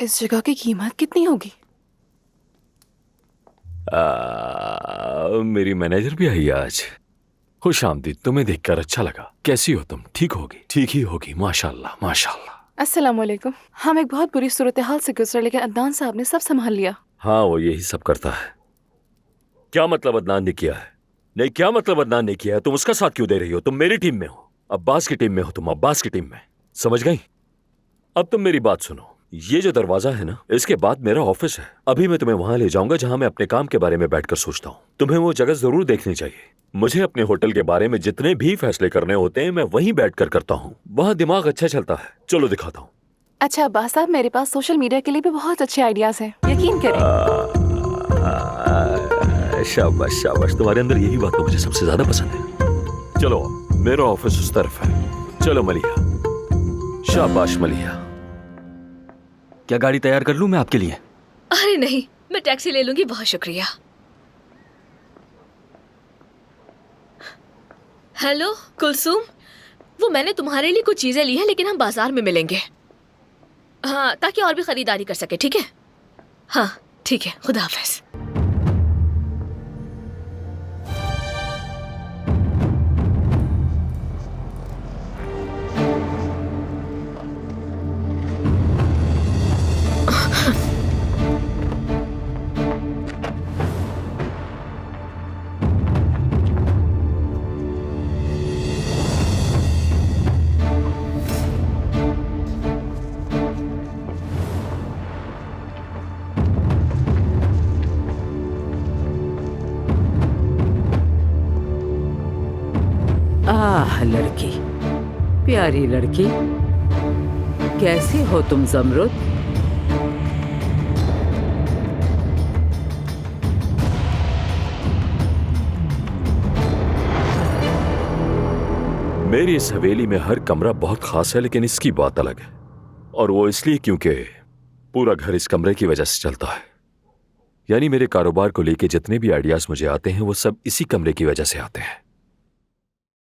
इस जगह की कीमत कितनी होगी? मेरी मैनेजर भी आई आज। खुश आमदीद, तुम्हें देखकर अच्छा लगा। कैसी हो तुम? ठीक होगी? ठीक ही होगी, माशाल्लाह माशाल्लाह। अस्सलामुअलैकुम। हम एक बहुत बुरी सूरत हाल से गुजरे, लेकिन अदनान साहब ने सब संभाल लिया। हाँ, वो यही सब करता है। क्या मतलब अदनान ने किया है? नहीं, क्या मतलब अदनान ने किया है? तुम उसका साथ क्यों दे रही हो? तुम मेरी टीम में हो, अब्बास की टीम में हो, तुम अब्बास की टीम में। समझ गई? अब तुम मेरी बात सुनो। ये जो दरवाजा है ना, इसके बाद मेरा ऑफिस है। अभी मैं तुम्हें वहां ले जाऊंगा जहां मैं अपने काम के बारे में बैठकर सोचता हूँ। तुम्हें वो जगह जरूर देखनी चाहिए। मुझे अपने होटल के बारे में जितने भी फैसले करने होते हैं मैं वहीं बैठकर करता हूँ। वहां दिमाग अच्छा चलता है। चलो दिखाता हूँ। अच्छा अब्बास साहब, मेरे पास सोशल मीडिया के लिए भी बहुत अच्छे आइडियाज हैं, यकीन करें। शाबाश शाबाश, तुम्हारे अंदर यही बात तो मुझे सबसे ज्यादा पसंद है। चलो, मेरा ऑफिस उस तरफ है। चलो मलिया। शाबाश मलिया। क्या गाड़ी तैयार कर लूं मैं आपके लिए? अरे नहीं, मैं टैक्सी ले लूंगी, बहुत शुक्रिया। हेलो कुलसूम, वो मैंने तुम्हारे लिए कुछ चीजें ली हैं, लेकिन हम बाजार में मिलेंगे। हाँ, ताकि और भी खरीदारी कर सके। ठीक है? हाँ ठीक है, खुदा हाफिज। आह लड़की, प्यारी लड़की, कैसी हो तुम ज़मरुद? मेरी इस हवेली में हर कमरा बहुत खास है, लेकिन इसकी बात अलग है। और वो इसलिए क्योंकि पूरा घर इस कमरे की वजह से चलता है। यानी मेरे कारोबार को लेके जितने भी आइडियाज मुझे आते हैं वो सब इसी कमरे की वजह से आते हैं।